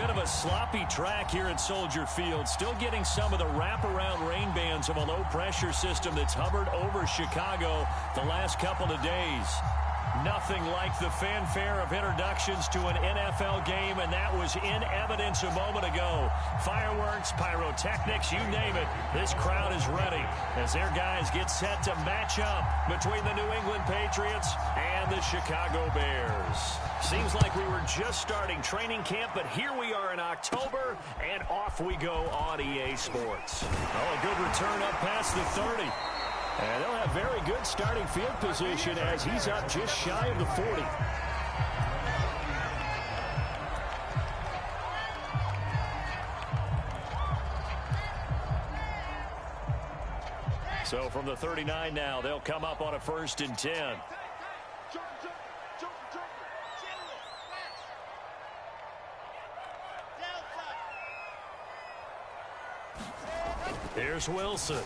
bit of a sloppy track here at Soldier Field. Still getting some of the wraparound rain bands of a low-pressure system that's hovered over Chicago the last couple of days. Nothing like the fanfare of introductions to an NFL game, and that was in evidence a moment ago. Fireworks, pyrotechnics, you name it. This crowd is ready as their guys get set to match up between the New England Patriots and the Chicago Bears. Seems like we were just starting training camp, but here we are in October, and off we go on EA Sports. Oh, a good return up past the 30. And they'll have very good starting field position as he's up just shy of the 40. So from the 39 now, they'll come up on a 1st and 10. Here's Wilson.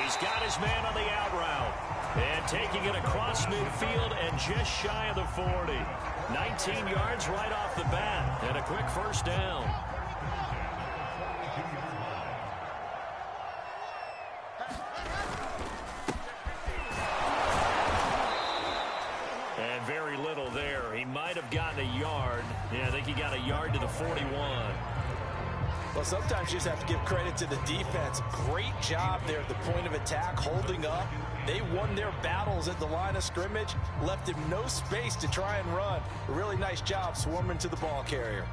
He's got his man on the out route. And taking it across midfield and just shy of the 40. 19 yards right off the bat. And a quick 1st down. And very little there. He might have gotten a yard. Yeah, I think he got a yard to the 41. Well, sometimes you just have to give credit to the defense. Great job there at the point of attack, holding up. They won their battles at the line of scrimmage, left him no space to try and run. A really nice job swarming to the ball carrier.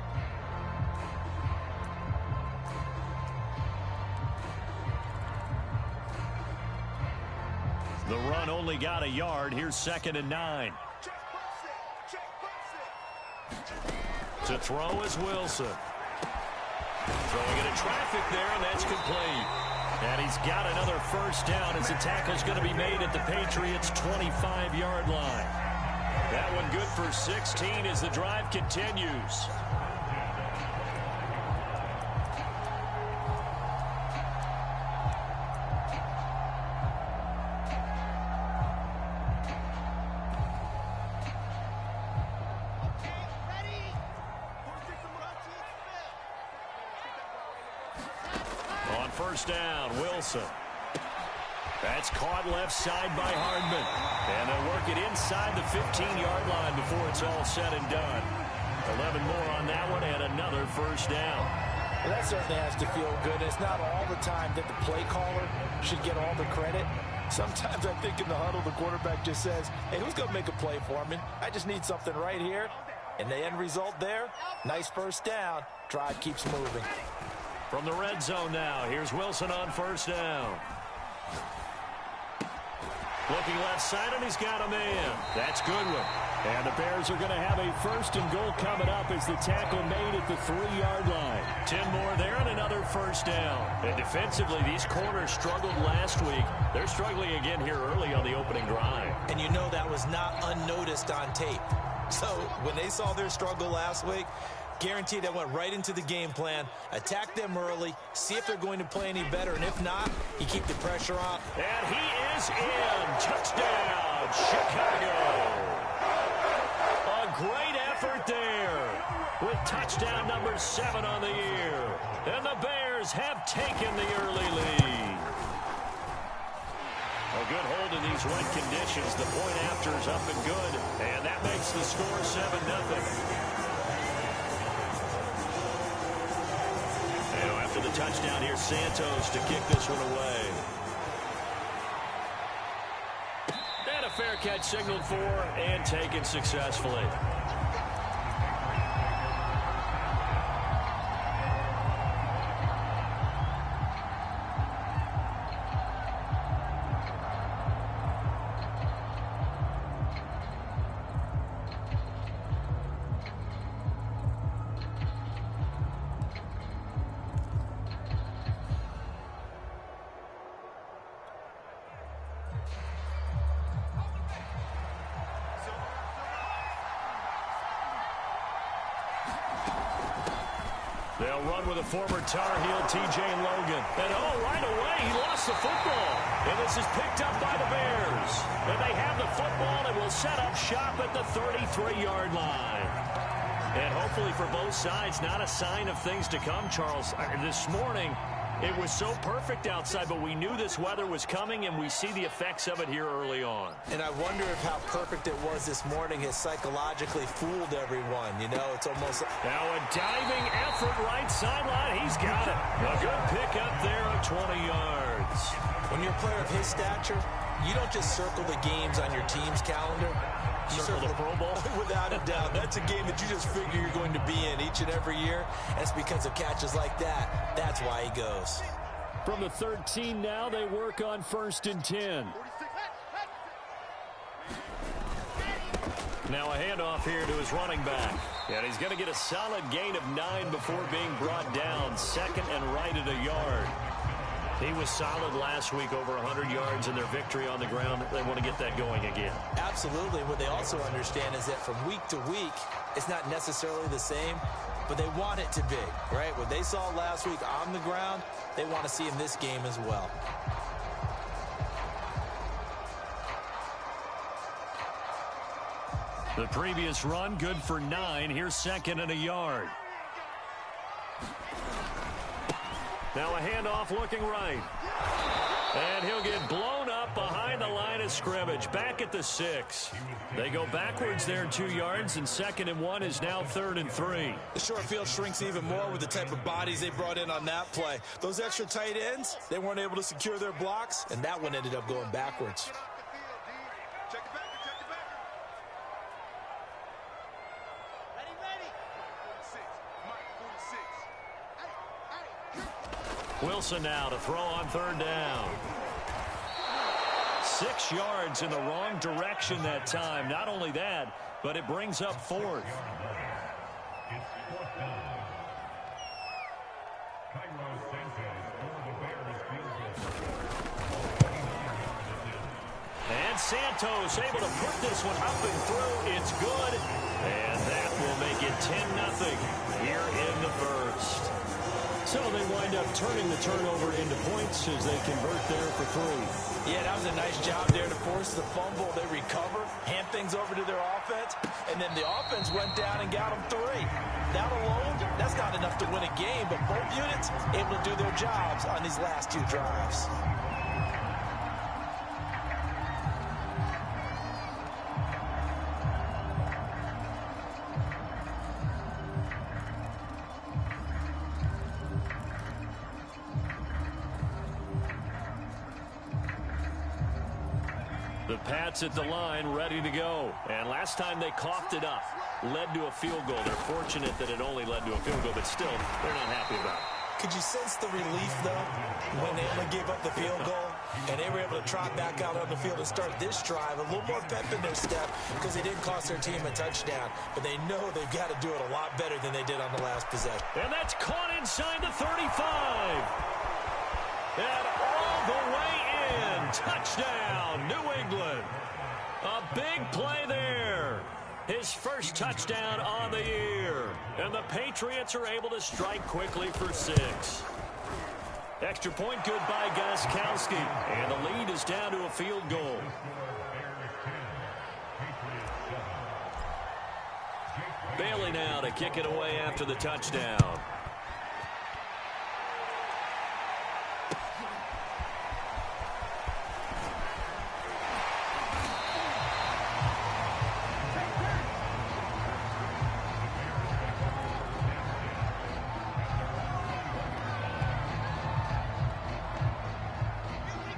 The run only got a yard. Here's 2nd and 9. To throw is Wilson. Throwing into traffic there, and that's complete. And he's got another 1st down as the tackle's going to be made at the Patriots' 25-yard line. That one good for 16 as the drive continues. On 1st down, Wilson. That's caught left side by Hardman. And they'll work it inside the 15-yard line before it's all said and done. 11 more on that one and another 1st down. Well, that certainly has to feel good. It's not all the time that the play caller should get all the credit. Sometimes I think in the huddle the quarterback just says, hey, who's going to make a play for me? I just need something right here. And the end result there, nice 1st down. Drive keeps moving. From the red zone now, here's Wilson on 1st down. Looking left side, and he's got a man. That's Goodwin. And the Bears are going to have a 1st and goal coming up as the tackle made at the 3-yard line. 10 more there and another 1st down. And defensively, these corners struggled last week. They're struggling again here early on the opening drive. And you know that was not unnoticed on tape. So when they saw their struggle last week, guaranteed that went right into the game plan. Attack them early, see if they're going to play any better, and if not, you keep the pressure on. And he is in. Touchdown, Chicago. A great effort there with touchdown number 7 on the year. And the Bears have taken the early lead. A good hold in these wet conditions. The point after is up and good, and that makes the score 7-0. After the touchdown, here's Santos to kick this one away. And a fair catch signaled for and taken successfully. They'll run with a former Tar Heel, T.J. Logan. And right away, he lost the football. And this is picked up by the Bears. And they have the football and will set up shop at the 33-yard line. And hopefully for both sides, not a sign of things to come, Charles. This morning, it was so perfect outside, but we knew this weather was coming, and we see the effects of it here early on. And I wonder if how perfect it was this morning has psychologically fooled everyone. You know, it's almost... Now a diving effort right sideline. He's got it. A good pick up there of 20 yards. When you're a player of his stature, you don't just circle the games on your team's calendar. You circle the Pro Bowl? Without a doubt. That's a game that you just figure you're going to be in each and every year. That's because of catches like that. That's why he goes. From the 13 now, they work on 1st and 10. Now a handoff here to his running back. And he's going to get a solid gain of 9 before being brought down. 2nd and right at a yard. He was solid last week, over 100 yards in their victory on the ground. They want to get that going again. Absolutely. What they also understand is that from week to week, it's not necessarily the same, but they want it to be, right? What they saw last week on the ground, they want to see in this game as well. The previous run, good for 9. Here's 2nd and a yard. Now a handoff looking right. And he'll get blown up behind the line of scrimmage. Back at the 6. They go backwards there 2 yards, and 2nd and 1 is now 3rd and 3. The short field shrinks even more with the type of bodies they brought in on that play. Those extra tight ends, they weren't able to secure their blocks, and that one ended up going backwards. Wilson now to throw on 3rd down. 6 yards in the wrong direction that time. Not only that, but it brings up 4th. And Santos able to put this one up and through. It's good. And that will make it 10-0 here in the first. So they wind up turning the turnover into points as they convert there for 3. Yeah, that was a nice job there to force the fumble. They recover, hand things over to their offense, and then the offense went down and got them 3. That alone, that's not enough to win a game, but both units able to do their jobs on these last 2 drives. The Pats at the line, ready to go. And last time they coughed it up, led to a field goal. They're fortunate that it only led to a field goal, but still, they're not happy about it. Could you sense the relief, though, when they only gave up the field goal and they were able to trot back out on the field and start this drive? A little more pep in their step because they didn't cost their team a touchdown, but they know they've got to do it a lot better than they did on the last possession. And that's caught inside the 35. And all the way in. Touchdown, New England. A big play there. His first touchdown on the year. And the Patriots are able to strike quickly for 6. Extra point good by Gostkowski. And the lead is down to a field goal. Bailey now to kick it away after the touchdown.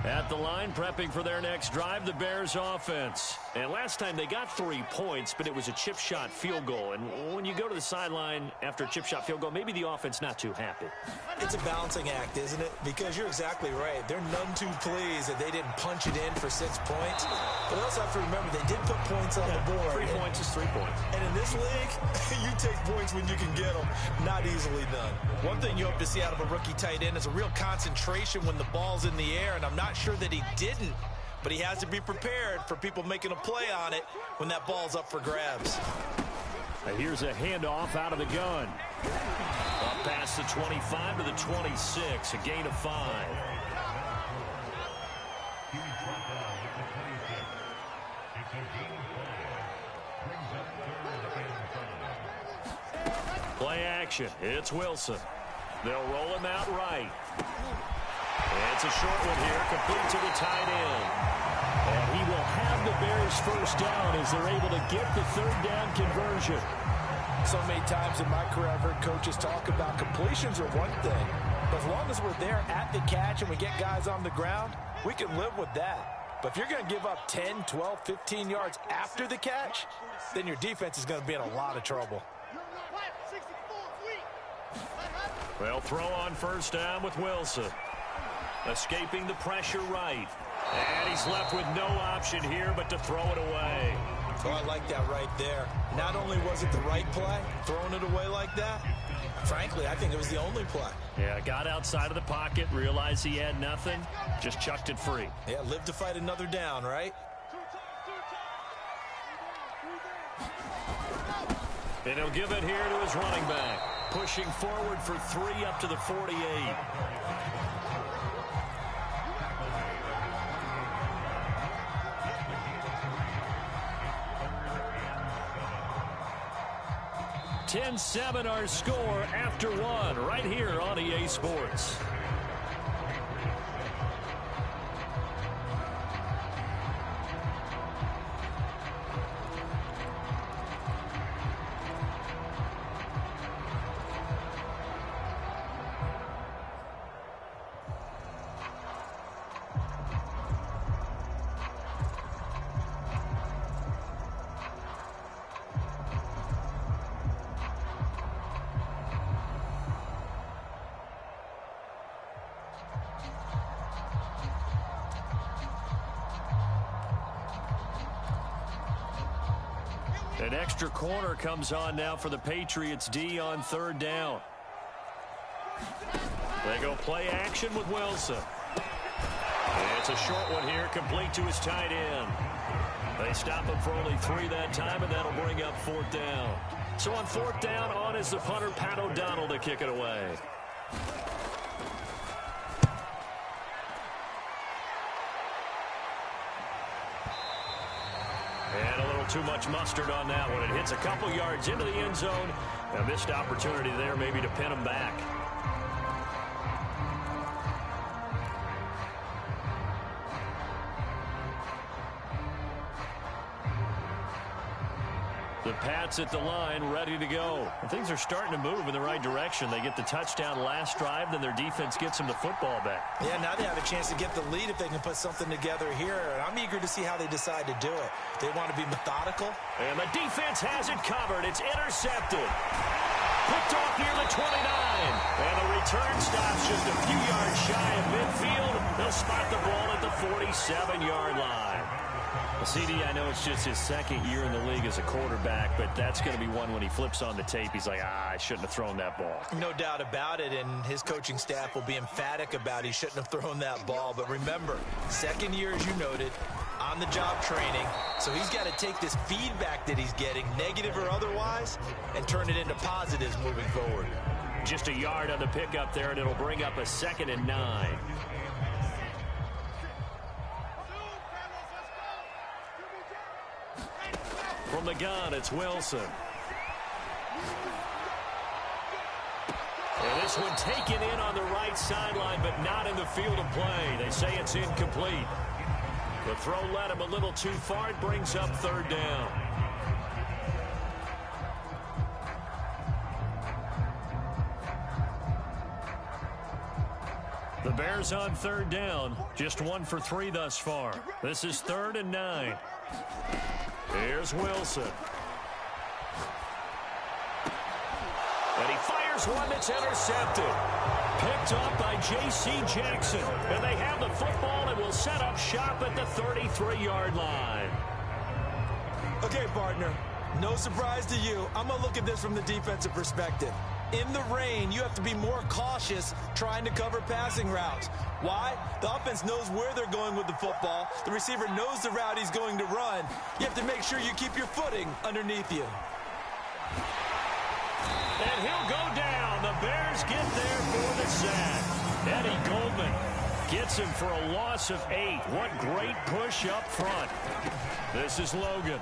At the line, prepping for their next drive, the Bears offense. And last time they got 3 points, but it was a chip shot field goal. And when you go to the sideline after a chip shot field goal, maybe the offense not too happy. It's a balancing act, isn't it? Because you're exactly right. They're none too pleased that they didn't punch it in for 6 points. But they also have to remember they did put points on the board. 3 points is 3 points. And in this league, you take points when you can get them. Not easily done. One thing you hope to see out of a rookie tight end is a real concentration when the ball's in the air. And I'm not sure that he didn't. But he has to be prepared for people making a play on it when that ball's up for grabs. And here's a handoff out of the gun. Up past the 25 to the 26, a gain of 5. Play action. It's Wilson. They'll roll him out right. It's a short one here, complete to the tight end. And he will have the Bears first down as they're able to get the third down conversion. So many times in my career I've heard coaches talk about completions are one thing. But as long as we're there at the catch and we get guys on the ground, we can live with that. But if you're going to give up 10, 12, 15 yards after the catch, then your defense is going to be in a lot of trouble. They'll throw on first down with Wilson. Escaping the pressure right. And he's left with no option here but to throw it away. Oh, I like that right there. Not only was it the right play, throwing it away like that, frankly, I think it was the only play. Yeah, got outside of the pocket, realized he had nothing, just chucked it free. Yeah, live to fight another down, right? And he'll give it here to his running back. Pushing forward for 3 up to the 48. $10-7 our score after 1 right here on EA Sports. An extra corner comes on now for the Patriots D on third down. They go play action with Wilson. It's a short one here, complete to his tight end. They stop him for only 3 that time, and that'll bring up 4th down. So on 4th down, on is the punter, Pat O'Donnell, to kick it away. And a little too much mustard on that one. It hits a couple yards into the end zone. A missed opportunity there maybe to pin him back. The Pats at the line, ready to go. And things are starting to move in the right direction. They get the touchdown last drive, then their defense gets them the football back. Yeah, now they have a chance to get the lead if they can put something together here. And I'm eager to see how they decide to do it. They want to be methodical. And the defense has it covered. It's intercepted. Picked off near the 29. And the return stops just a few yards shy of midfield. They'll spot the ball at the 47-yard line. Well, CD, I know it's just his second year in the league as a quarterback, but that's going to be one when he flips on the tape. He's like, I shouldn't have thrown that ball. No doubt about it, and his coaching staff will be emphatic about he shouldn't have thrown that ball. But remember, second year, as you noted, on-the-job training. So he's got to take this feedback that he's getting, negative or otherwise, and turn it into positives moving forward. Just a yard on the pickup there, and it'll bring up a 2nd and 9. From the gun, it's Wilson. And this one taken in on the right sideline, but not in the field of play. They say it's incomplete. The throw led him a little too far. It brings up 3rd down. The Bears on 3rd down. Just 1 for 3 thus far. This is 3rd and 9. Here's Wilson. And he fires one that's intercepted. Picked up by J.C. Jackson. And they have the football and will set up shop at the 33-yard line. Okay, partner, no surprise to you. I'm going to look at this from the defensive perspective. In the rain, you have to be more cautious trying to cover passing routes. Why? The offense knows where they're going with the football. The receiver knows the route he's going to run. You have to make sure you keep your footing underneath you. And he'll go down. The Bears get there for the sack. Eddie Goldman gets him for a loss of 8. What great push up front. This is Logan.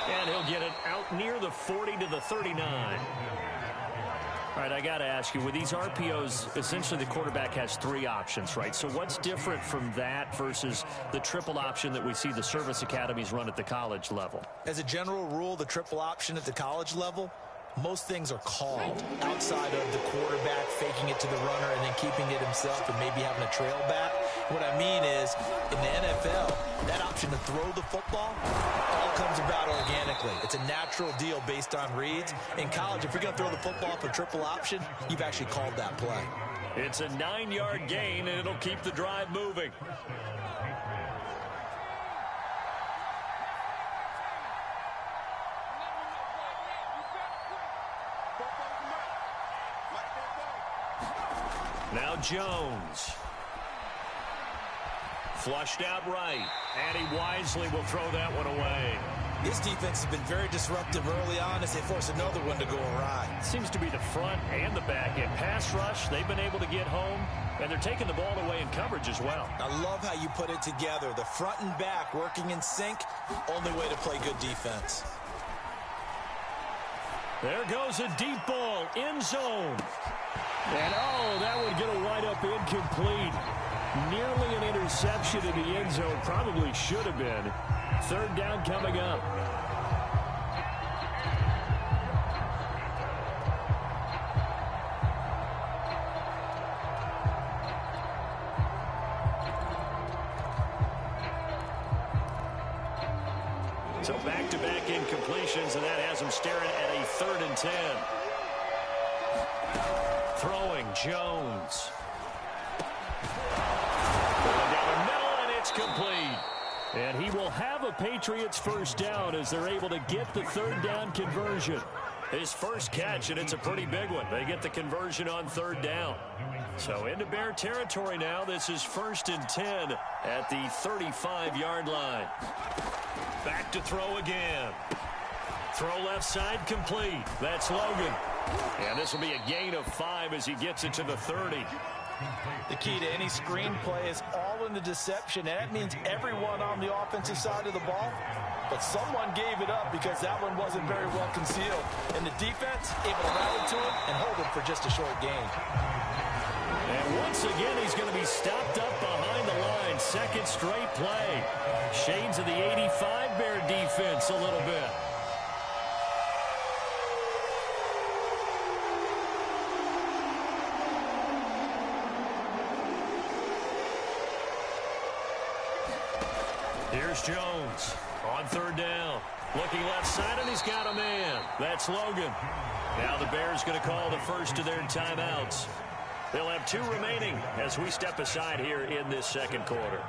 And he'll they'll get it out near the 40 to the 39. All right, I got to ask you, with these RPOs, essentially the quarterback has three options, right? So what's different from that versus the triple option that we see the service academies run at the college level? As a general rule, the triple option at the college level, most things are called outside of the quarterback faking it to the runner and then keeping it himself and maybe having a trail back. What I mean is, in the NFL, that option to throw the football all comes about organically. It's a natural deal based on reads. In college, if you're going to throw the football for triple option, you've actually called that play. It's a 9-yard gain, and it'll keep the drive moving. Now Jones. Flushed out right. And he wisely will throw that one away. This defense has been very disruptive early on as they force another one to go awry. Seems to be the front and the back end. Pass rush, they've been able to get home, and they're taking the ball away in coverage as well. I love how you put it together. The front and back working in sync, only way to play good defense. There goes a deep ball, end zone. And, oh, that would get a wide-up incomplete. Nearly an interception in the end zone. Probably should have been. Third down coming up. So back-to-back incompletions, and that has them staring at a 3rd and 10. Throwing, Jones. Going down the middle, and it's complete. And he will have a Patriots first down as they're able to get the 3rd down conversion. His first catch, and it's a pretty big one. They get the conversion on 3rd down. So into Bear territory now. This is 1st and 10 at the 35-yard line. Back to throw again. Throw left side complete. That's Logan. And this will be a gain of 5 as he gets it to the 30. The key to any screenplay is all in the deception, and that means everyone on the offensive side of the ball. But someone gave it up because that one wasn't very well concealed. And the defense able to rally to it and hold it for just a short gain. And once again, he's going to be stopped up behind the line. Second straight play. Shades of the 85 Bear defense a little bit. Here's Jones on 3rd down. Looking left side, and he's got a man. That's Logan. Now the Bears going to call the first of their timeouts. They'll have 2 remaining as we step aside here in this second quarter.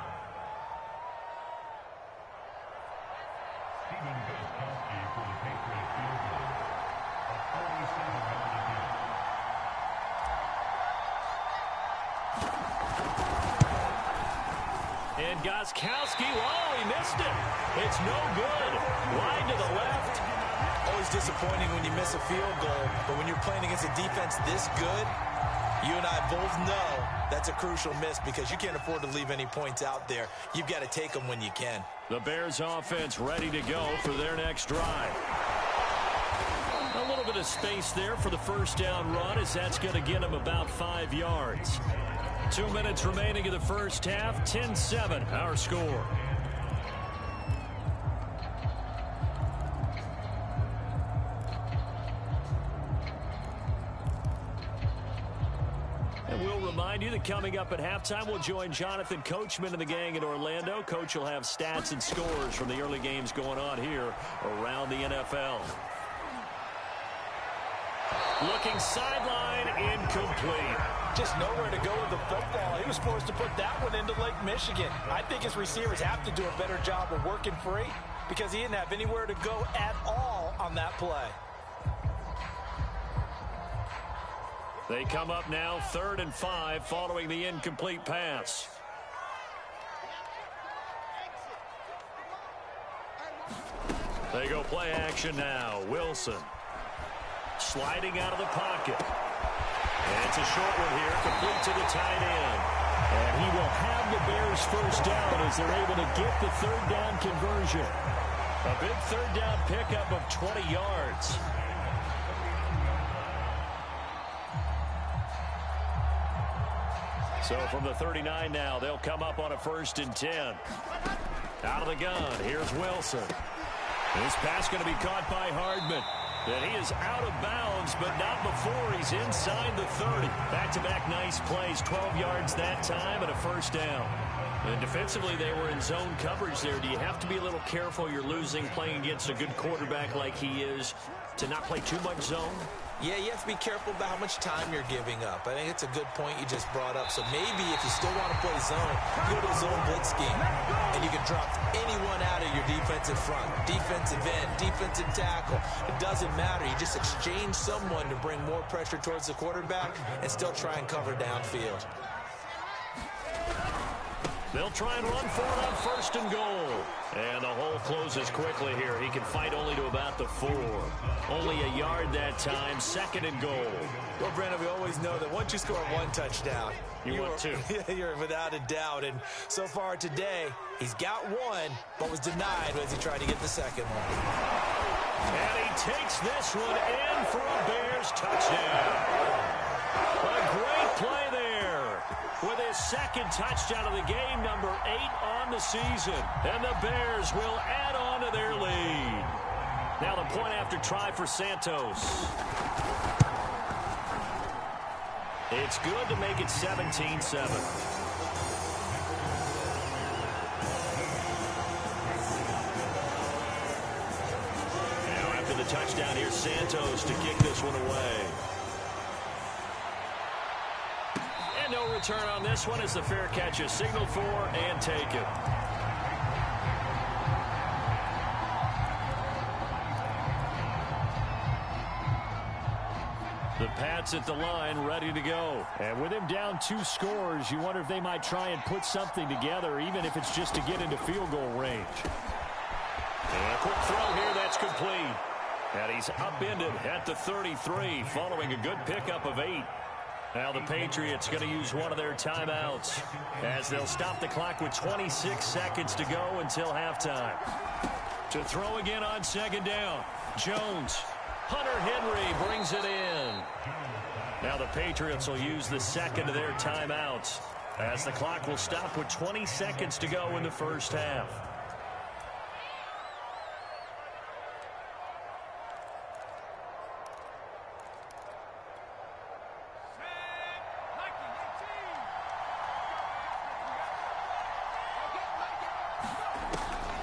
And Gostkowski, oh, he missed it. It's no good. Wide to the left. Always disappointing when you miss a field goal, but when you're playing against a defense this good, you and I both know that's a crucial miss because you can't afford to leave any points out there. You've got to take them when you can. The Bears offense ready to go for their next drive. A little bit of space there for the first down run as that's going to get them about 5 yards. 2 minutes remaining in the first half. 10-7 our score. And we'll remind you that coming up at halftime, we'll join Jonathan Coachman and the gang in Orlando. Coach will have stats and scores from the early games going on here around the NFL. Looking sideline, incomplete. Just nowhere to go with the football. He was forced to put that one into Lake Michigan. I think his receivers have to do a better job of working free because he didn't have anywhere to go at all on that play. They come up now 3rd and 5 following the incomplete pass. They go play action now. Wilson sliding out of the pocket. And it's a short one here, complete to the tight end. And he will have the Bears first down as they're able to get the 3rd down conversion. A big third down pickup of 20 yards. So from the 39 now, they'll come up on a 1st and 10. Out of the gun, here's Wilson. This pass going to be caught by Hardman. And he is out of bounds, but not before he's inside the 30. Back-to-back nice plays, 12 yards that time and a 1st down. And defensively, they were in zone coverage there. Do you have to be a little careful you're losing playing against a good quarterback like he is to not play too much zone? Yeah, you have to be careful about how much time you're giving up. I think it's a good point you just brought up. So maybe if you still want to play zone, go to a zone blitz scheme. And you can drop anyone out of your defensive front. Defensive end, defensive tackle. It doesn't matter. You just exchange someone to bring more pressure towards the quarterback and still try and cover downfield. They'll try and run for it on 1st and goal. And the hole closes quickly here. He can fight only to about the 4. Only a yard that time, 2nd and goal. Well, Brandon, we always know that once you score 1 touchdown, you want 2. You're without a doubt. And so far today, he's got 1, but was denied as he tried to get the 2nd one. And he takes this one in for a Bears touchdown. A great play there. With his 2nd touchdown of the game, number 8 on the season. And the Bears will add on to their lead. Now the point after try for Santos. It's good to make it 17-7. Now after the touchdown, here's Santos to kick this one away. And no return on this one as the fair catch is signaled for and taken. The Pats at the line ready to go. And with him down 2 scores, you wonder if they might try and put something together, even if it's just to get into field goal range. And a quick throw here, that's complete. And he's upended at the 33 following a good pickup of 8. Now the Patriots going to use one of their timeouts as they'll stop the clock with 26 seconds to go until halftime. To throw again on 2nd down. Jones. Hunter Henry brings it in. Now the Patriots will use the 2nd of their timeouts as the clock will stop with 20 seconds to go in the 1st half.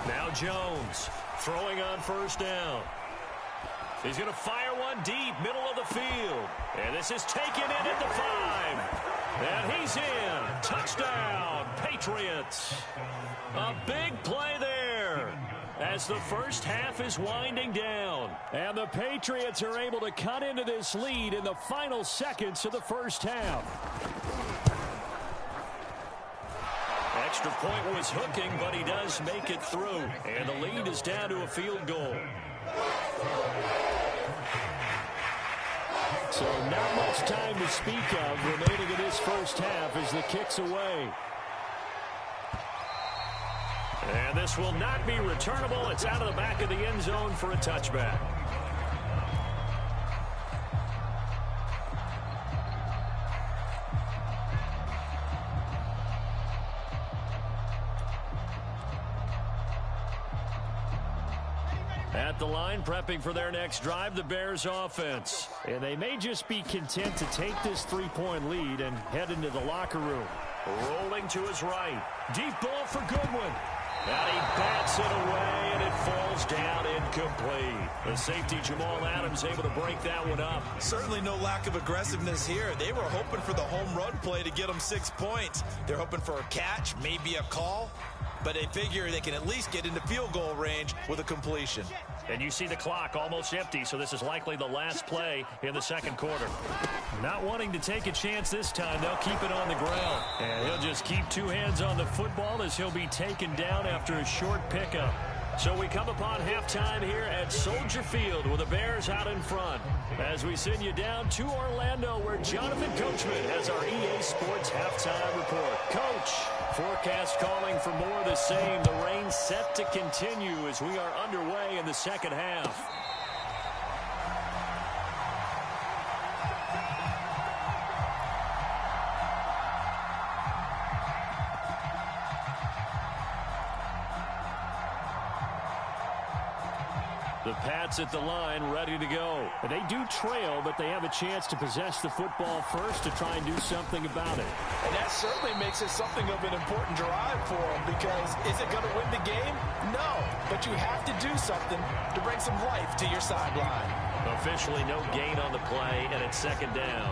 Now Jones throwing on 1st down. He's going to fire one deep, middle of the field. And this is taken in at the 5. And he's in. Touchdown, Patriots. A big play there as the 1st half is winding down. And the Patriots are able to cut into this lead in the final seconds of the 1st half. Extra point was hooking, but he does make it through. And the lead is down to a field goal. So not much time to speak of remaining in this 1st half as the kick's away. And this will not be returnable. It's out of the back of the end zone for a touchback. At the line, prepping for their next drive, the Bears offense. And they may just be content to take this 3-point lead and head into the locker room. Rolling to his right. Deep ball for Goodwin. And he bats it away, and it falls down incomplete. The safety, Jamal Adams, able to break that one up. Certainly no lack of aggressiveness here. They were hoping for the home run play to get them 6 points. They're hoping for a catch, maybe a call. But they figure they can at least get into field goal range with a completion. And you see the clock almost empty, so this is likely the last play in the 2nd quarter. Not wanting to take a chance this time, they'll keep it on the ground. And he'll just keep 2 hands on the football as he'll be taken down after a short pickup. So we come upon halftime here at Soldier Field with the Bears out in front. As we send you down to Orlando where Jonathan Coachman has our EA Sports halftime report. Coach, forecast calling for more of the same. The rain set to continue as we are underway in the second half. The Pats at the line, ready to go. They do trail, but they have a chance to possess the football first to try and do something about it. And that certainly makes it something of an important drive for them, because is it going to win the game? No, but you have to do something to bring some life to your sideline. Officially no gain on the play, and it's second down.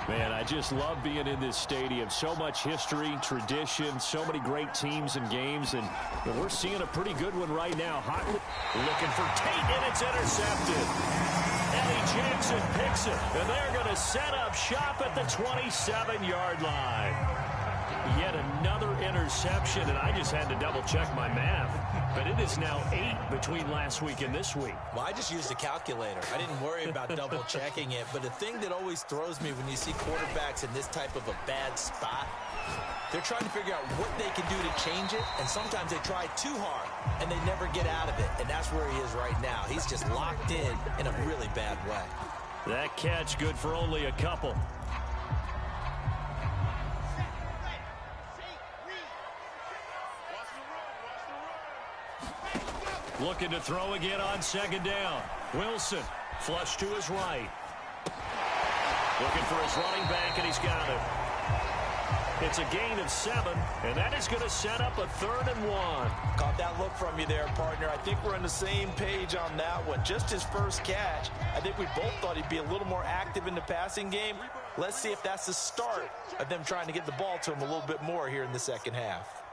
Man, I just love being in this stadium. So much history, tradition, so many great teams and games, and we're seeing a pretty good one right now. Hotly looking for Tate, and it's intercepted. Eddie Jackson picks it, and they're going to set up shop at the 27-yard line. Yet another interception, and I just had to double-check my math. But it is now 8 between last week and this week. Well, I just used a calculator. I didn't worry about double-checking it. But the thing that always throws me when you see quarterbacks in this type of a bad spot, they're trying to figure out what they can do to change it. And sometimes they try too hard, and they never get out of it. And that's where he is right now. He's just locked in a really bad way. That catch good for only a couple. Looking to throw again on second down. Wilson, flush to his right. Looking for his running back, and he's got it. It's a gain of 7, and that is going to set up a 3rd and 1. Caught that look from you there, partner. I think we're on the same page on that one. Just his first catch. I think we both thought he'd be a little more active in the passing game. Let's see if that's the start of them trying to get the ball to him a little bit more here in the second half.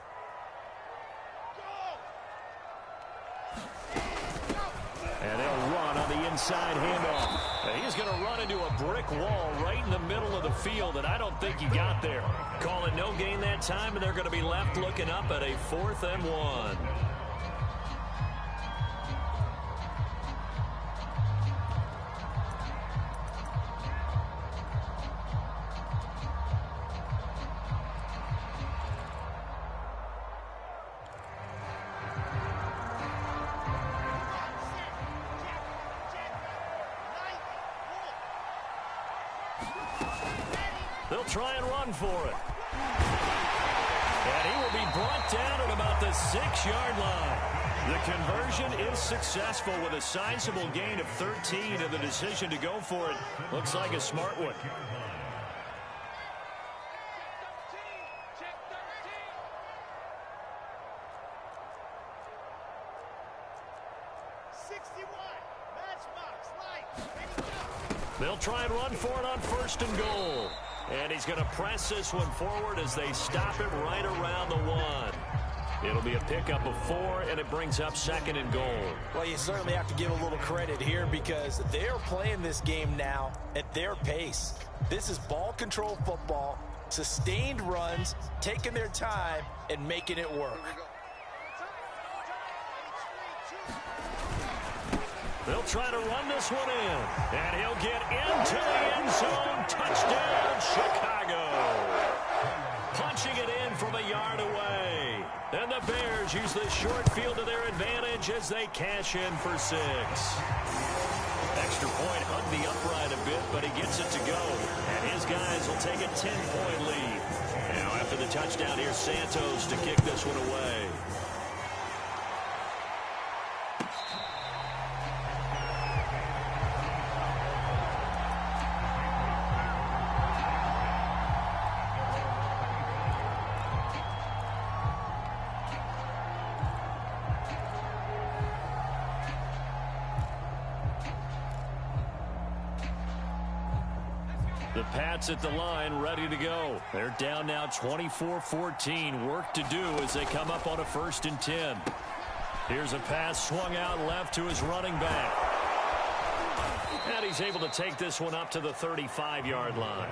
And they'll run on the inside handoff. And he's going to run into a brick wall right in the middle of the field, and I don't think he got there. Call it no gain that time, and they're going to be left looking up at a 4th and 1. They'll try and run for it. And he will be brought down at about the 6-yard line. The conversion is successful with a sizable gain of 13, and the decision to go for it looks like a smart one. They'll try and run for it on 1st and goal. And he's going to press this one forward as they stop it right around the 1. It'll be a pickup of 4, and it brings up 2nd and goal. Well, you certainly have to give a little credit here because they're playing this game now at their pace. This is ball control football, sustained runs, taking their time, and making it work. They'll try to run this one in, and he'll get into the end zone. Touchdown, Chicago. Punching it in from a yard away. And the Bears use this short field to their advantage as they cash in for 6. Extra point hugged the upright a bit, but he gets it to go. And his guys will take a 10-point lead. Now after the touchdown, here's Santos to kick this one away. The Pats at the line, ready to go. They're down now 24-14. Work to do as they come up on a 1st and 10. Here's a pass swung out left to his running back. And he's able to take this one up to the 35-yard line.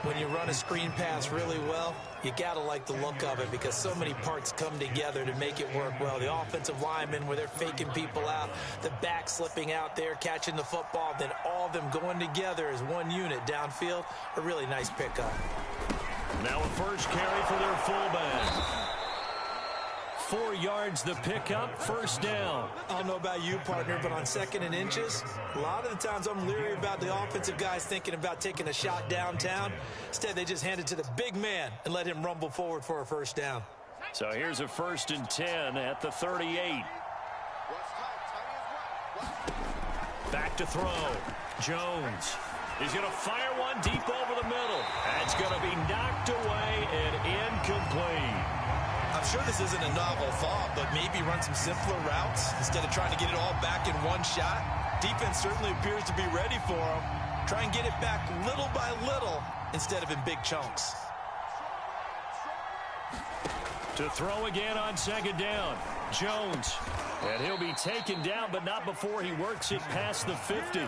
When you run a screen pass really well, you got to like the look of it because so many parts come together to make it work well. The offensive linemen, where they're faking people out, the back slipping out there, catching the football, then all of them going together as one unit downfield. A really nice pickup. Now a first carry for their fullback. 4 yards the pickup, first down. I don't know about you, partner, but on 2nd and inches, a lot of the times I'm leery about the offensive guys thinking about taking a shot downtown. Instead, they just hand it to the big man and let him rumble forward for a first down. So here's a 1st and 10 at the 38. Back to throw. Jones. He's going to fire one deep over the middle. That's going to be knocked away and incomplete. I'm sure this isn't a novel thought, but maybe run some simpler routes instead of trying to get it all back in one shot. Defense certainly appears to be ready for him. Try and get it back little by little instead of in big chunks. To throw again on 2nd down. Jones. And he'll be taken down, but not before he works it past the 50.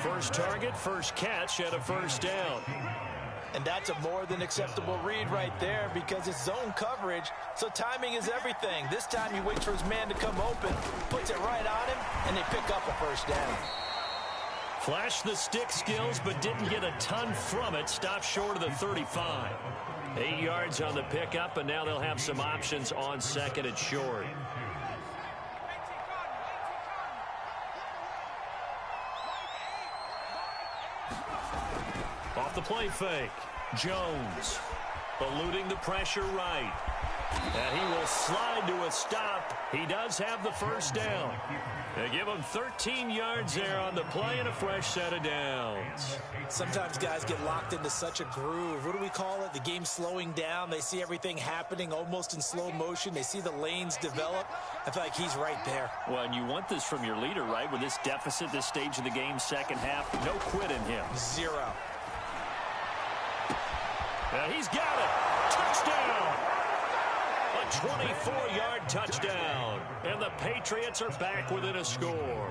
First target, first catch, and a first down. And that's a more than acceptable read right there because it's zone coverage, so timing is everything. This time he waits for his man to come open, puts it right on him, and they pick up a first down. Flashed the stick skills, but didn't get a ton from it. Stopped short of the 35. 8 yards on the pickup, and now they'll have some options on 2nd and short. Off the play fake. Jones eluding the pressure right. And he will slide to a stop. He does have the first down. They give him 13 yards there on the play and a fresh set of downs. Sometimes guys get locked into such a groove. What do we call it? The game slowing down. They see everything happening almost in slow motion. They see the lanes develop. I feel like he's right there. Well, and you want this from your leader, right? With this deficit, this stage of the game, second half, no quit in him. Zero. And he's got it. Touchdown. A 24-yard touchdown. And the Patriots are back within a score.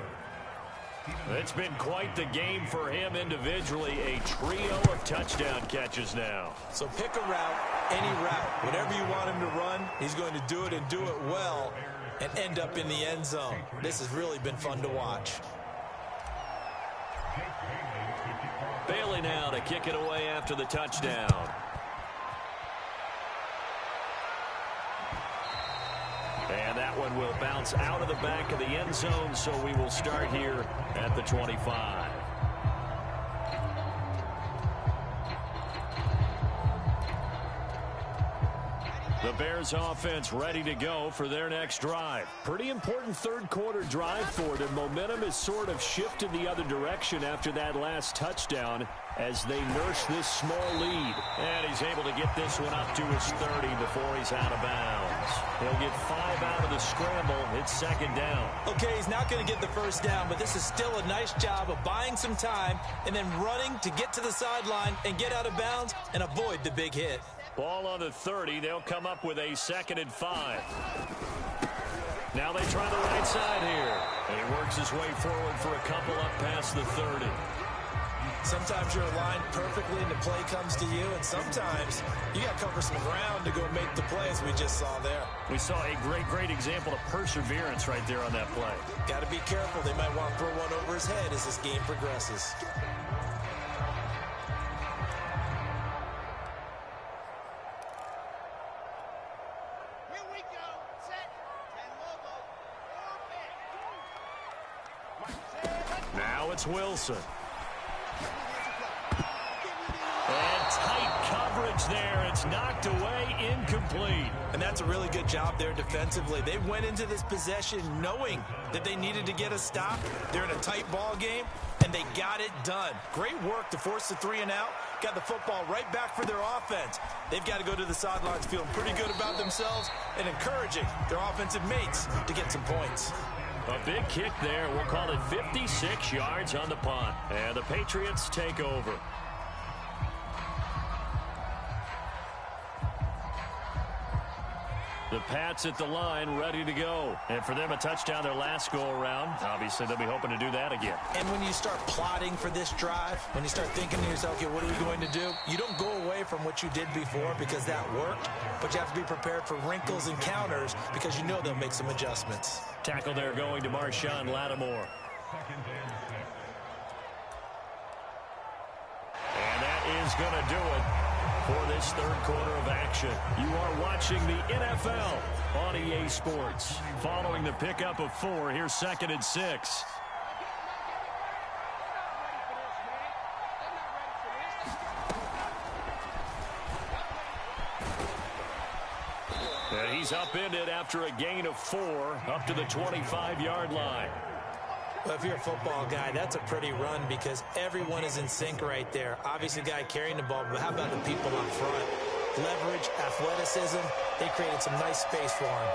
It's been quite the game for him individually. A trio of touchdown catches now. So pick a route, any route. Whatever you want him to run, he's going to do it and do it well and end up in the end zone. This has really been fun to watch. Bailey now to kick it away after the touchdown. And that one will bounce out of the back of the end zone, so we will start here at the 25. The Bears offense ready to go for their next drive. Pretty important third quarter drive for them. Momentum has sort of shifted the other direction after that last touchdown as they nurse this small lead. And he's able to get this one up to his 30 before he's out of bounds. He'll get 5 out of the scramble. It's second down. Okay, he's not going to get the first down, but this is still a nice job of buying some time and then running to get to the sideline and get out of bounds and avoid the big hit. Ball on the 30. They'll come up with a 2nd and 5. Now they try the right side here. And he works his way forward for a couple up past the 30. Sometimes you're aligned perfectly and the play comes to you, and sometimes you got to cover some ground to go make the play, as we just saw there. We saw a great example of perseverance right there on that play. Got to be careful. They might want to throw one over his head as this game progresses. Now it's Wilson. And tight coverage there. It's knocked away, incomplete. And that's a really good job there defensively. They went into this possession knowing that they needed to get a stop. They're in a tight ball game, and they got it done. Great work to force the 3 and out. Got the football right back for their offense. They've got to go to the sidelines feeling pretty good about themselves and encouraging their offensive mates to get some points. A big kick there. We'll call it 56 yards on the punt. And the Patriots take over. The The Pats at the line, ready to go. And for them, a touchdown their last go-around. Obviously, they'll be hoping to do that again. And when you start plotting for this drive, when you start thinking to yourself, okay, what are we going to do? You don't go away from what you did before because that worked, but you have to be prepared for wrinkles and counters because you know they'll make some adjustments. Tackle there going to Marshawn Lattimore. And that is going to do it for this third quarter of action. You are watching the NFL on EA Sports. Following the pickup of 4, here's 2nd and 6. And he's upended after a gain of 4 up to the 25-yard line. Well, if you're a football guy, that's a pretty run because everyone is in sync right there. Obviously, the guy carrying the ball, but how about the people up front? Leverage, athleticism, they created some nice space for him.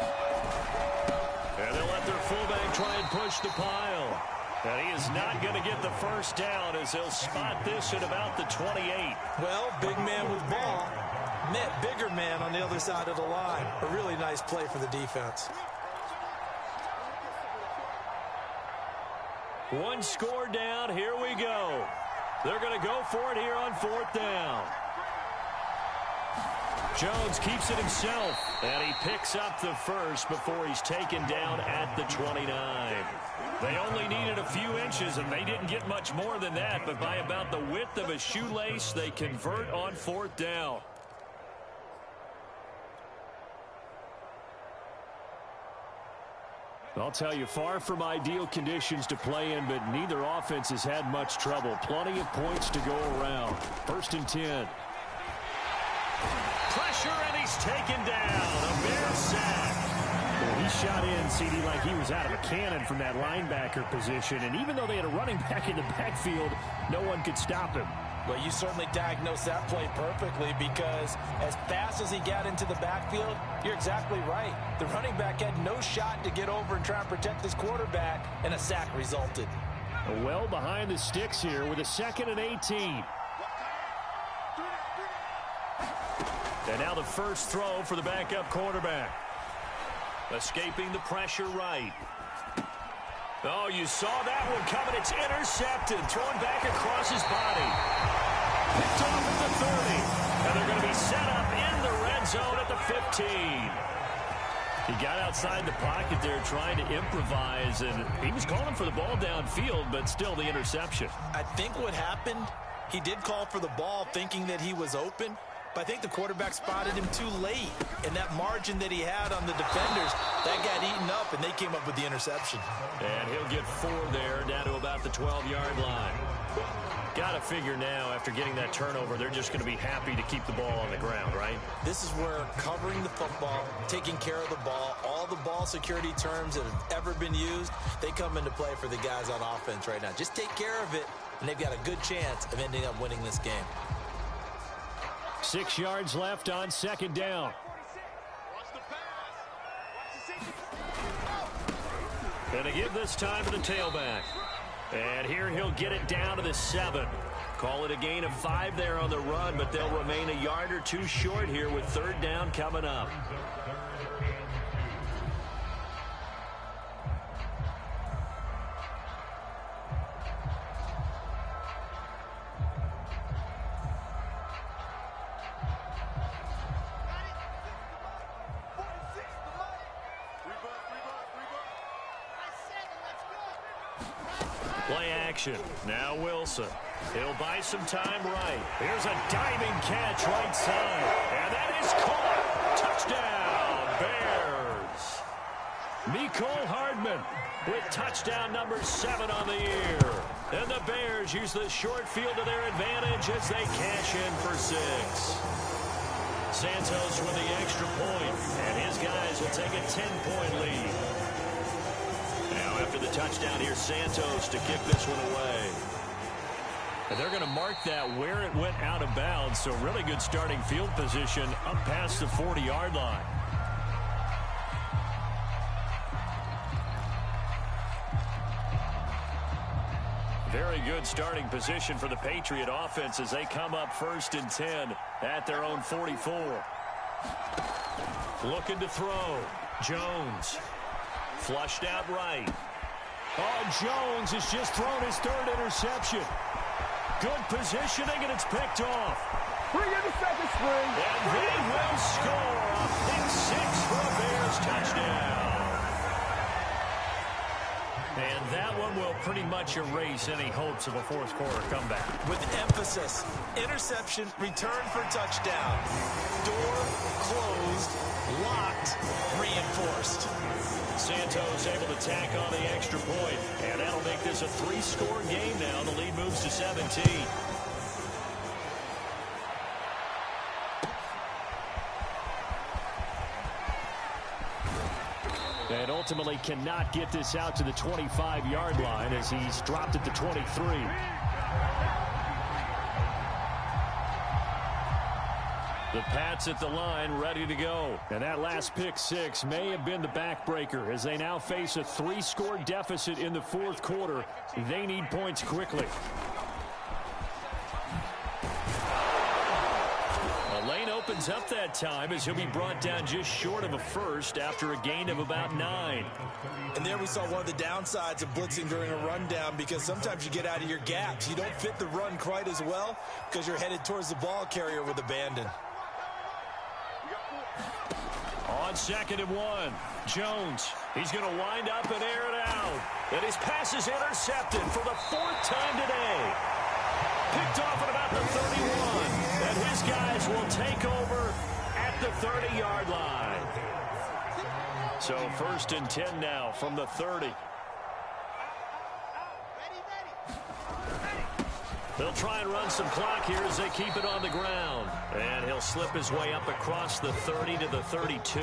And they'll let their fullback try and push the pile. And he is not going to get the first down as he'll spot this at about the 28. Well, big man with ball met bigger man on the other side of the line. A really nice play for the defense. One score down. Here we go. They're going to go for it here on 4th down. Jones keeps it himself, and he picks up the first before he's taken down at the 29. They only needed a few inches, and they didn't get much more than that, but by about the width of a shoelace, they convert on 4th down. I'll tell you, far from ideal conditions to play in, but neither offense has had much trouble. Plenty of points to go around. 1st and 10. Pressure, and he's taken down. A Bear sack. Well, he shot in, CD, like he was out of a cannon from that linebacker position. And even though they had a running back in the backfield, no one could stop him. Well, you certainly diagnosed that play perfectly because as fast as he got into the backfield, you're exactly right. The running back had no shot to get over and try and protect his quarterback, and a sack resulted. Well behind the sticks here with a 2nd and 18. And now the first throw for the backup quarterback. Escaping the pressure right. Oh, you saw that one coming. It's intercepted. Thrown back across his body. Picked off at the 30. And they're going to be set up in the red zone at the 15. He got outside the pocket there trying to improvise, and he was calling for the ball downfield, but still the interception. I think what happened, he did call for the ball thinking that he was open, but I think the quarterback spotted him too late. And that margin that he had on the defenders, that got eaten up, and they came up with the interception. And he'll get 4 there, down to about the 12-yard line. Got to figure now, after getting that turnover, they're just going to be happy to keep the ball on the ground, right? This is where covering the football, taking care of the ball, all the ball security terms that have ever been used, they come into play for the guys on offense right now. Just take care of it, and they've got a good chance of ending up winning this game. 6 yards left on 2nd down. And to give this time to the tailback. And here he'll get it down to the 7. Call it a gain of 5 there on the run, but they'll remain a yard or 2 short here with 3rd down coming up. Play action. Now Wilson. He'll buy some time right. Here's a diving catch right side. And that is caught. Touchdown, Bears. Mecole Hardman with touchdown number 7 on the year. And the Bears use the short field to their advantage as they cash in for 6. Santos with the extra point, and his guys will take a 10-point lead. Now after the touchdown, here's Santos to kick this one away. And they're going to mark that where it went out of bounds, so really good starting field position up past the 40-yard line. Very good starting position for the Patriot offense as they come up 1st and 10 at their own 44. Looking to throw. Jones. Flushed out right. Oh, Jones has just thrown his third interception. Good positioning, and it's picked off. Bring in the second string. And they will score a pick six for a Bears touchdown. And that one will pretty much erase any hopes of a fourth quarter comeback. With emphasis, interception, return for touchdown. Door closed, locked, reinforced. Santos able to tack on the extra point, and that'll make this a three-score game now. The lead moves to 17. And ultimately cannot get this out to the 25-yard line as he's dropped at the 23. The Pats at the line, ready to go. And that last pick six may have been the backbreaker as they now face a three-score deficit in the fourth quarter. They need points quickly. Lane opens up that time as he'll be brought down just short of a first after a gain of about 9. And there we saw one of the downsides of blitzing during a rundown, because sometimes you get out of your gaps. You don't fit the run quite as well because you're headed towards the ball carrier with abandon. On 2nd and 1, Jones. He's going to wind up and air it out. And his pass is intercepted for the 4th time today. Picked off at about the 31. And his guys will take over at the 30-yard line. So 1st and 10 now from the 30. They'll try and run some clock here as they keep it on the ground. And he'll slip his way up across the 30 to the 32.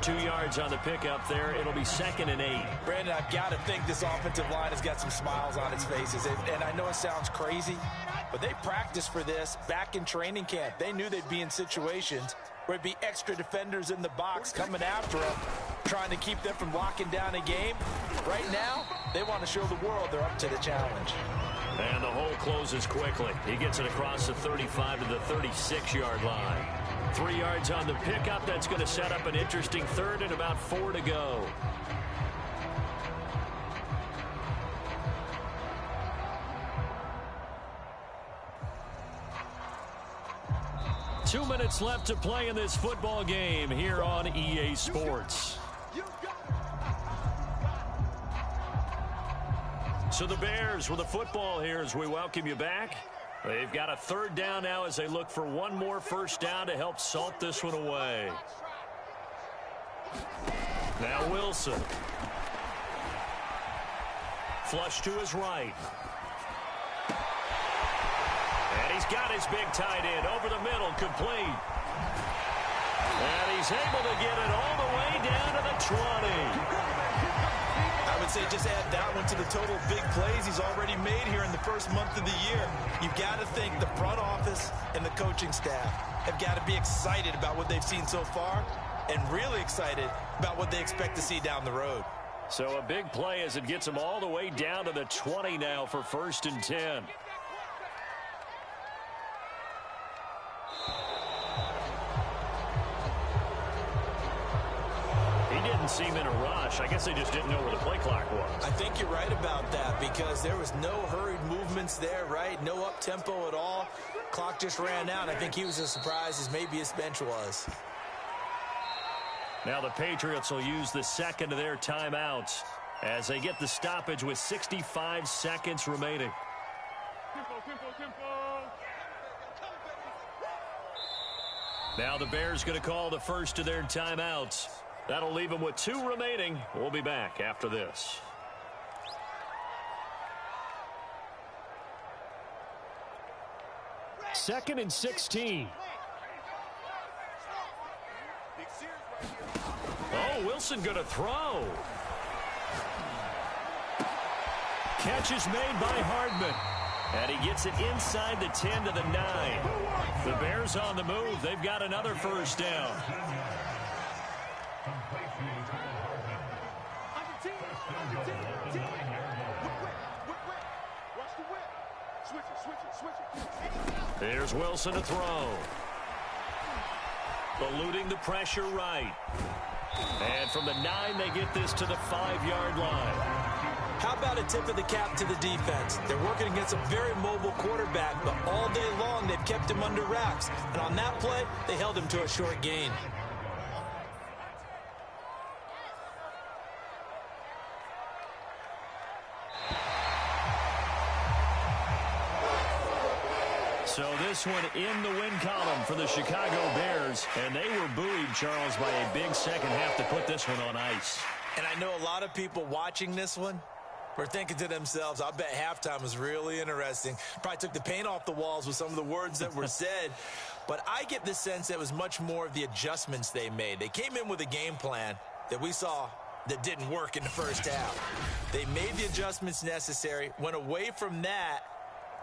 2 yards on the pickup there. It'll be 2nd and 8. Brandon, I've got to think this offensive line has got some smiles on its faces. And I know it sounds crazy, but they practiced for this back in training camp. They knew they'd be in situations where it'd be extra defenders in the box coming after them, trying to keep them from locking down a game. Right now, they want to show the world they're up to the challenge. And the hole closes quickly. He gets it across the 35 to the 36-yard line. 3 yards on the pickup. That's going to set up an interesting 3rd and about 4 to go. Two minutes left to play in this football game here on EA Sports. So the Bears with the football here as we welcome you back. They've got a 3rd down now as they look for one more first down to help salt this one away. Now Wilson. Flush to his right. And he's got his big tight end over the middle, complete. And he's able to get it all the way down to the 20. I would say just add that one to the total big plays he's already made here in the first month of the year. You've got to think the front office and the coaching staff have got to be excited about what they've seen so far and really excited about what they expect to see down the road. So a big play as it gets them all the way down to the 20 now for 1st and 10. Seem in a rush. I guess they just didn't know where the play clock was. I think you're right about that because there was no hurried movements there, right? No up-tempo at all. Clock just ran out. I think he was as surprised as maybe his bench was. Now the Patriots will use the 2nd of their timeouts as they get the stoppage with 65 seconds remaining. Now the Bears going to call the first of their timeouts. That'll leave them with 2 remaining. We'll be back after this. Second and 16. Oh, Wilson going to throw. Catch is made by Hardman. And he gets it inside the 10 to the 9. The Bears on the move. They've got another first down. There's Wilson to throw. Eluding the pressure right. And from the 9, they get this to the 5-yard line. How about a tip of the cap to the defense? They're working against a very mobile quarterback, but all day long they've kept him under wraps. And on that play, they held him to a short gain. So this one in the win column for the Chicago Bears, and they were buoyed, Charles, by a big second half to put this one on ice. And I know a lot of people watching this one were thinking to themselves, I bet halftime was really interesting. Probably took the paint off the walls with some of the words that were said. But I get the sense that it was much more of the adjustments they made. They came in with a game plan that we saw that didn't work in the first half. They made the adjustments necessary, went away from that,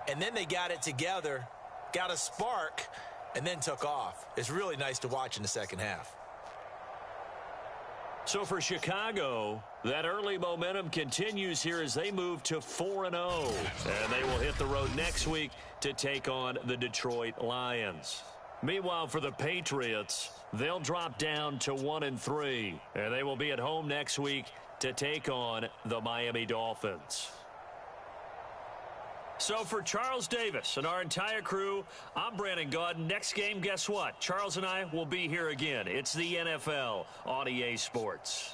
and then they got it together, got a spark, and then took off. It's really nice to watch in the second half. So for Chicago, that early momentum continues here as they move to 4-0. And they will hit the road next week to take on the Detroit Lions. Meanwhile, for the Patriots, they'll drop down to 1-3. And they will be at home next week to take on the Miami Dolphins. So for Charles Davis and our entire crew, I'm Brandon Gaudin. Next game, guess what? Charles and I will be here again. It's the NFL on EA Sports.